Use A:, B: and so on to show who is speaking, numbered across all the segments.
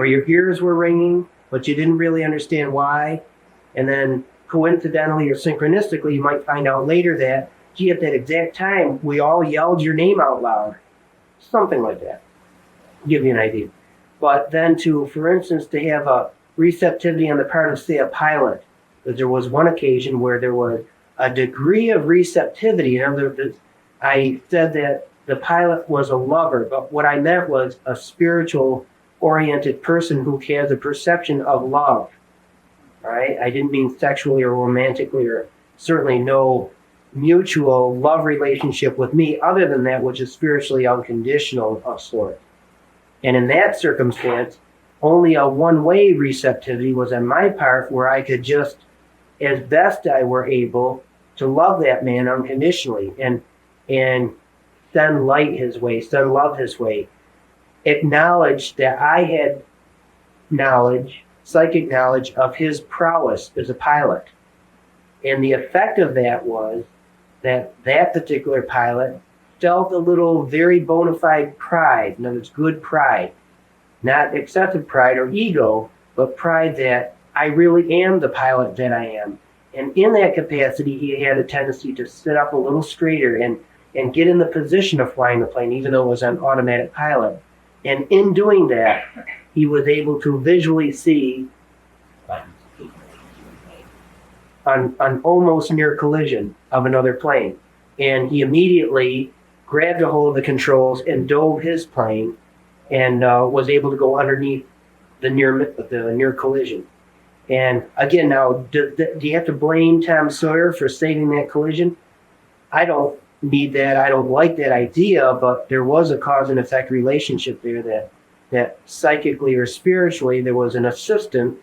A: or your ears were ringing, but you didn't really understand why. And then coincidentally or synchronistically, you might find out later that, gee, at that exact time, we all yelled your name out loud. Something like that. Give you an idea. But then for instance, to have a receptivity on the part of, say, a pilot, because there was one occasion where there was a degree of receptivity. In other words, I said that the pilot was a lover, but what I meant was a spiritual oriented person who has a perception of love. Right? I didn't mean sexually or romantically, or certainly no mutual love relationship with me other than that which is spiritually unconditional of sort. And in that circumstance, only a one-way receptivity was on my part, where I could just, as best I were able, to love that man unconditionally and send light his way, send love his way. Acknowledge that I had knowledge, psychic knowledge of his prowess as a pilot. And the effect of that was that particular pilot felt a little very bona fide pride. In other words, good pride. Not excessive pride or ego, but pride that I really am the pilot that I am. And in that capacity, he had a tendency to sit up a little straighter and get in the position of flying the plane, even though it was an automatic pilot. And in doing that, he was able to visually see an almost near collision of another plane. And he immediately grabbed a hold of the controls and dove his plane and was able to go underneath the near collision. And again, now, do you have to blame Tom Sawyer for saving that collision? I don't need that. I don't like that idea, but there was a cause and effect relationship there that psychically or spiritually there was an assistant,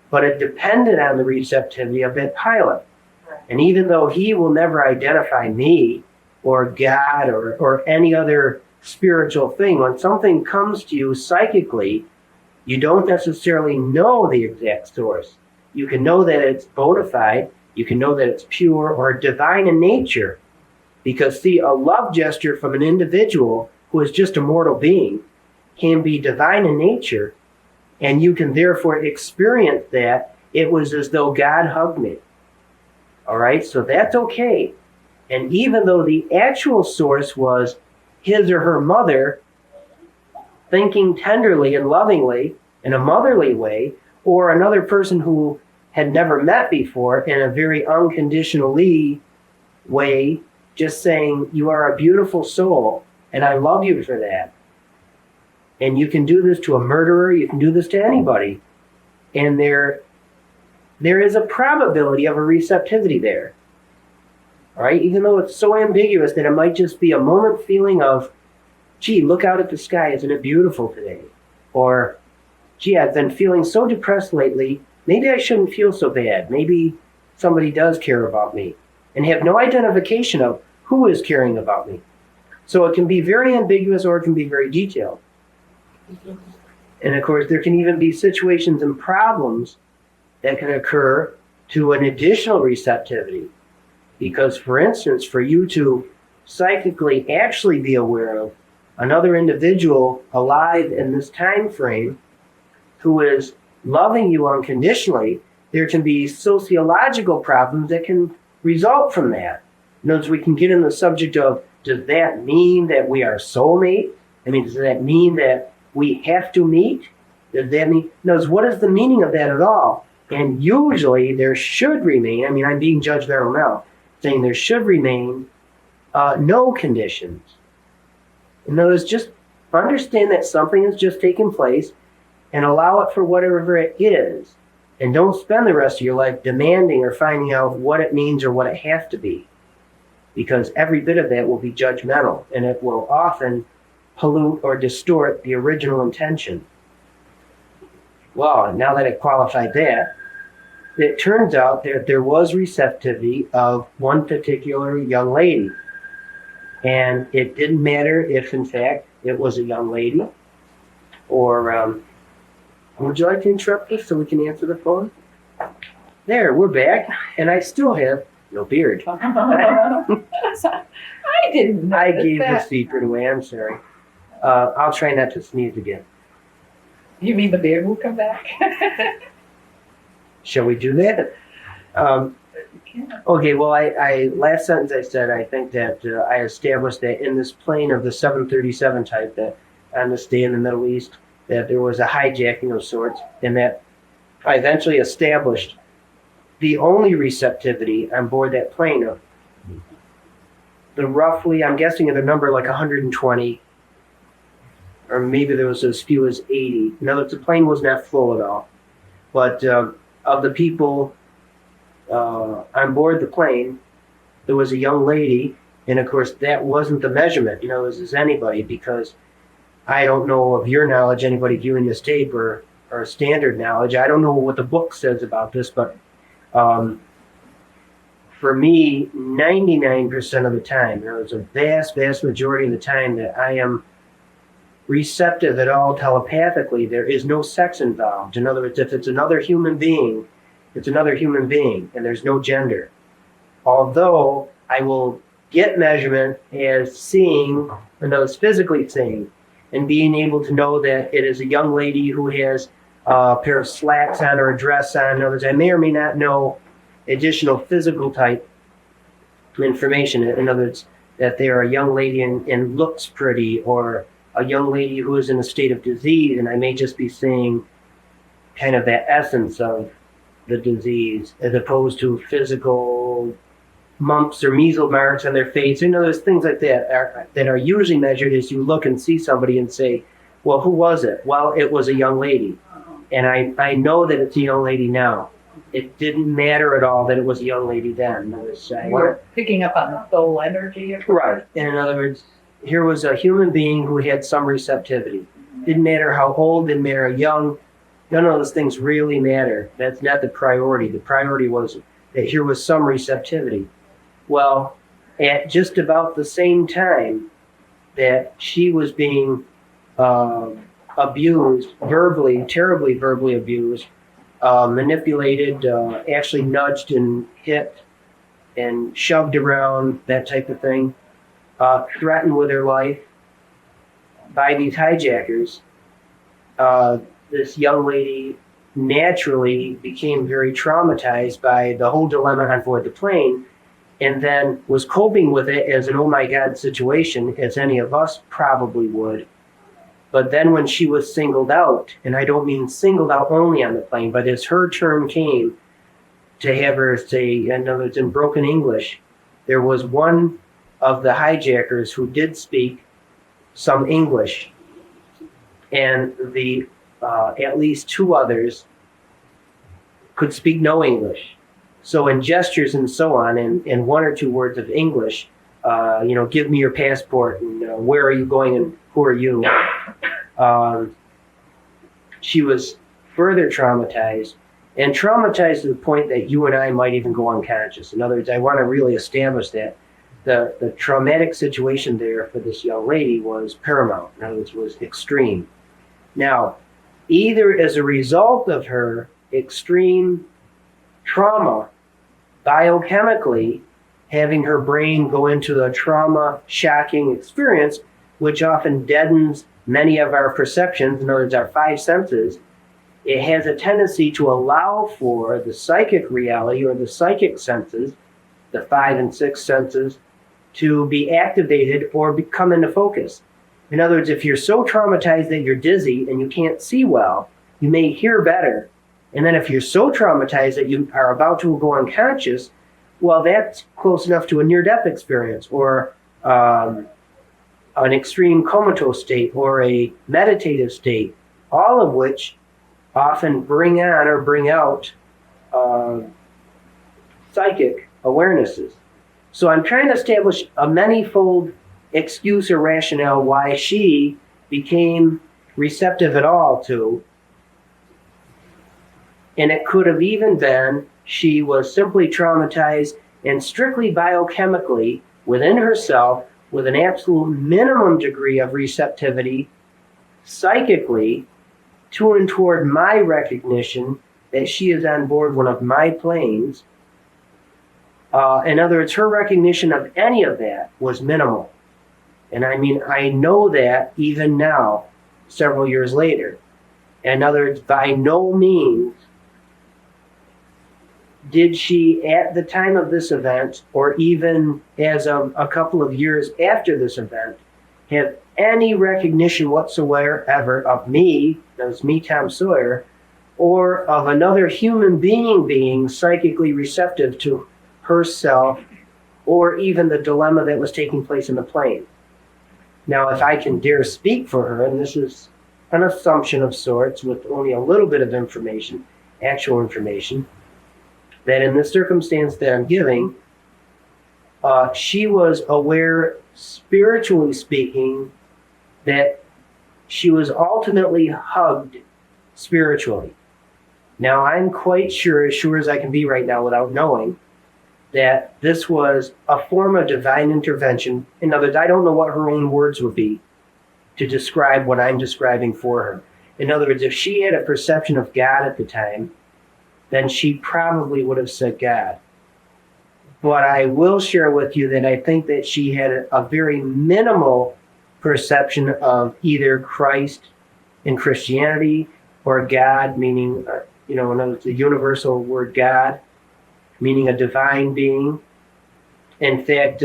A: but it depended on the receptivity of that pilot. And even though he will never identify me or God or any other spiritual thing, when something comes to you psychically, you don't necessarily know the exact source. You can know that it's bona fide, you can know that it's pure or divine in nature. Because see, a love gesture from an individual who is just a mortal being can be divine in nature, and you can therefore experience that it was as though God hugged me. All right, so that's okay. And even though the actual source was his or her mother thinking tenderly and lovingly in a motherly way, or another person who had never met before in a very unconditionally way, just saying, you are a beautiful soul, and I love you for that. And you can do this to a murderer, you can do this to anybody. And there is a probability of a receptivity there. All right, even though it's so ambiguous that it might just be a moment feeling of, gee, look out at the sky, isn't it beautiful today? Or, gee, I've been feeling so depressed lately, maybe I shouldn't feel so bad. Maybe somebody does care about me. And have no identification of who is caring about me. So it can be very ambiguous or it can be very detailed. And of course, there can even be situations and problems that can occur to an additional receptivity. Because, for instance, for you to psychically actually be aware of another individual alive in this time frame who is loving you unconditionally, there can be sociological problems that can result from that. In other words, we can get in the subject of, does that mean that we are soulmates? I mean, does that mean that we have to meet? Does that mean, in other words, what is the meaning of that at all? And usually there should remain, I mean, I'm being judgmental now, saying there should remain no conditions. In other words, just understand that something has just taken place and allow it for whatever it is. And don't spend the rest of your life demanding or finding out what it means or what it has to be. Because every bit of that will be judgmental, and it will often pollute or distort the original intention. Well, now that I've qualified that, it turns out that there was receptivity of one particular young lady. And it didn't matter if, in fact, it was a young lady or... would you like to interrupt us so we can answer the phone? There, we're back, and I still have no beard.
B: I didn't know
A: I gave the secret away, I'm sorry. I'll try not to sneeze again.
B: You mean the beard will come back?
A: Shall we do that? Okay, well, I last sentence I said, I think that I established that in this plane of the 737 type, that on this day in the Middle East, that there was a hijacking of sorts, and that I eventually established the only receptivity on board that plane of the roughly, I'm guessing at a number like 120, or maybe there was as few as 80. In other words, the plane was not full at all. But of the people on board the plane, there was a young lady, and of course that wasn't the measurement, as anybody, because I don't know of your knowledge, anybody viewing this tape, or standard knowledge. I don't know what the book says about this, but for me, 99% of the time, it's a vast, vast majority of the time that I am receptive at all telepathically. There is no sex involved. In other words, if it's another human being, it's another human being, and there's no gender. Although I will get measurement as seeing, and those physically seeing, and being able to know that it is a young lady who has a pair of slacks on or a dress on. In other words, I may or may not know additional physical type information. In other words, that they are a young lady and looks pretty, or a young lady who is in a state of disease, and I may just be seeing kind of that essence of the disease, as opposed to physical mumps or measles marks on their face. There's things like that that are usually measured as you look and see somebody and say, well, who was it? Well, it was a young lady. And I know that it's a young lady now. It didn't matter at all that it was a young lady then.
B: We're picking up on the soul energy.
A: Right. And in other words, here was a human being who had some receptivity. Didn't matter how old, didn't matter how young. None of those things really matter. That's not the priority. The priority was that here was some receptivity. Well, at just about the same time that she was being abused, verbally, terribly verbally abused, manipulated, actually nudged and hit and shoved around, that type of thing, threatened with her life by these hijackers, this young lady naturally became very traumatized by the whole dilemma on board the plane, and then was coping with it as an oh my God situation, as any of us probably would. But then when she was singled out, and I don't mean singled out only on the plane, but as her turn came to have her say, in other words, in broken English, there was one of the hijackers who did speak some English, and the at least two others could speak no English. So in gestures and so on, and one or two words of English, give me your passport, and where are you going, and who are you? She was further traumatized, and traumatized to the point that you and I might even go unconscious. In other words, I want to really establish that the traumatic situation there for this young lady was paramount. In other words, was extreme. Now, either as a result of her extreme trauma, biochemically having her brain go into a trauma shocking experience, which often deadens many of our perceptions, in other words, our five senses, it has a tendency to allow for the psychic reality or the psychic senses, the 5 and 6 senses, to be activated or come into focus. In other words, if you're so traumatized that you're dizzy and you can't see well, you may hear better. And then if you're so traumatized that you are about to go unconscious, well, that's close enough to a near-death experience, or an extreme comatose state, or a meditative state, all of which often bring on or bring out psychic awarenesses. So I'm trying to establish a manyfold excuse or rationale why she became receptive at all to, and it could have even been she was simply traumatized and strictly biochemically within herself, with an absolute minimum degree of receptivity psychically to and toward my recognition that she is on board one of my planes. In other words, her recognition of any of that was minimal. And I mean, I know that even now, several years later. In other words, by no means did she, at the time of this event, or even as of a couple of years after this event, have any recognition whatsoever of me, that was me, Tom Sawyer, or of another human being psychically receptive to herself, or even the dilemma that was taking place in the plane. Now, if I can dare speak for her, and this is an assumption of sorts with only a little bit of information, actual information, that in this circumstance that I'm giving, she was aware, spiritually speaking, that she was ultimately hugged spiritually. Now, I'm quite sure as I can be right now without knowing, that this was a form of divine intervention. In other words, I don't know what her own words would be to describe what I'm describing for her. In other words, if she had a perception of God at the time, then she probably would have said God. But I will share with you that I think that she had a very minimal perception of either Christ in Christianity or God, meaning, in other words, the universal word God, meaning a divine being. In fact,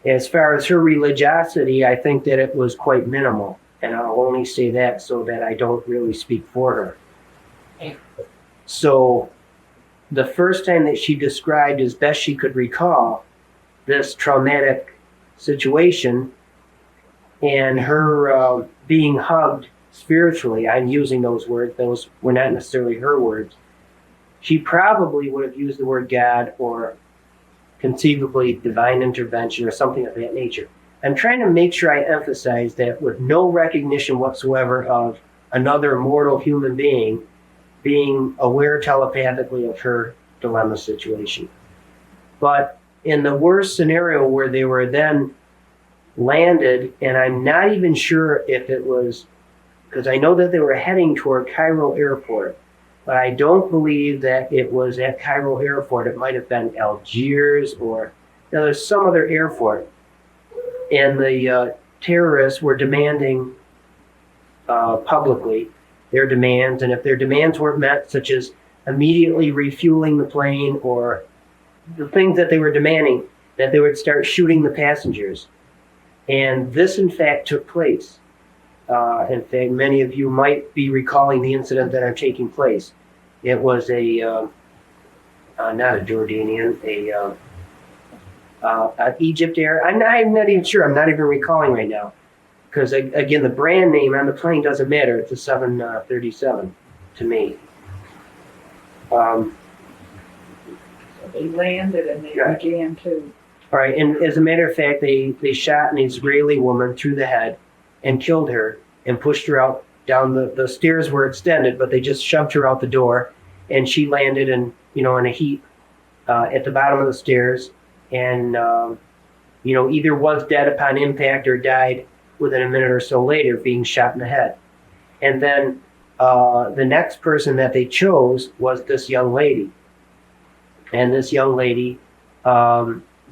A: as far as her religiosity, I think that it was quite minimal. And I'll only say that so that I don't really speak for her. So the first time that she described, as best she could recall, this traumatic situation and her being hugged spiritually, I'm using those words, those were not necessarily her words, she probably would have used the word God or conceivably divine intervention or something of that nature. I'm trying to make sure I emphasize that with no recognition whatsoever of another mortal human being aware telepathically of her dilemma situation. But in the worst scenario where they were then landed, and I'm not even sure if it was, because I know that they were heading toward Cairo Airport, but I don't believe that it was at Cairo Airport. It might have been Algiers or there's some other airport. And the terrorists were demanding publicly their demands, and if their demands weren't met, such as immediately refueling the plane or the things that they were demanding, that they would start shooting the passengers. And this, in fact, took place. In fact, many of you might be recalling the incident that are taking place. It was not a Jordanian, an Egypt Air. I'm not even sure. I'm not even recalling right now. Because, again, the brand name on the plane doesn't matter. It's a 737 to me.
B: So they landed and they began to...
A: All right, and as a matter of fact, they shot an Israeli woman through the head and killed her and pushed her out down the stairs were extended, but they just shoved her out the door, and she landed in a heap at the bottom of the stairs, and either was dead upon impact or died within a minute or so later, being shot in the head. And then the next person that they chose was this young lady, and this young lady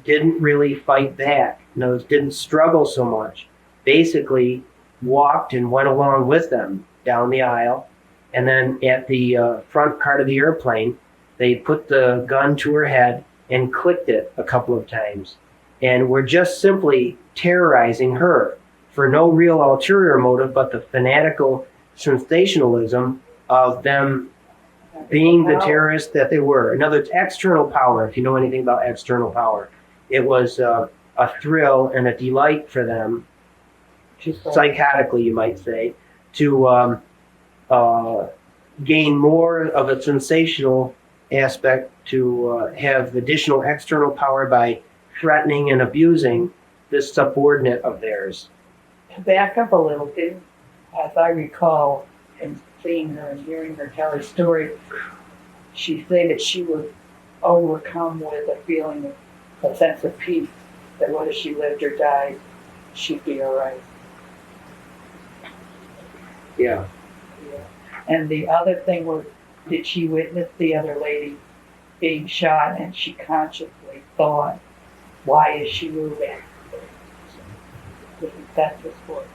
A: didn't really fight back. Didn't struggle so much. Basically walked and went along with them down the aisle. And then at the front part of the airplane, they put the gun to her head and clicked it a couple of times. And were just simply terrorizing her for no real ulterior motive, but the fanatical sensationalism of them being the terrorists that they were. In other words, external power, if you know anything about external power. It was a thrill and a delight for them, psychotically you might say, to gain more of a sensational aspect, to have additional external power by threatening and abusing this subordinate of theirs.
B: To back up a little bit, as I recall, in seeing her and hearing her tell her story, she said that she was overcome with a feeling of a sense of peace, that whether she lived or died, she'd be all right.
A: Yeah.
B: And the other thing was, did she witness the other lady being shot, and she consciously thought, why is she moving? That's the sport.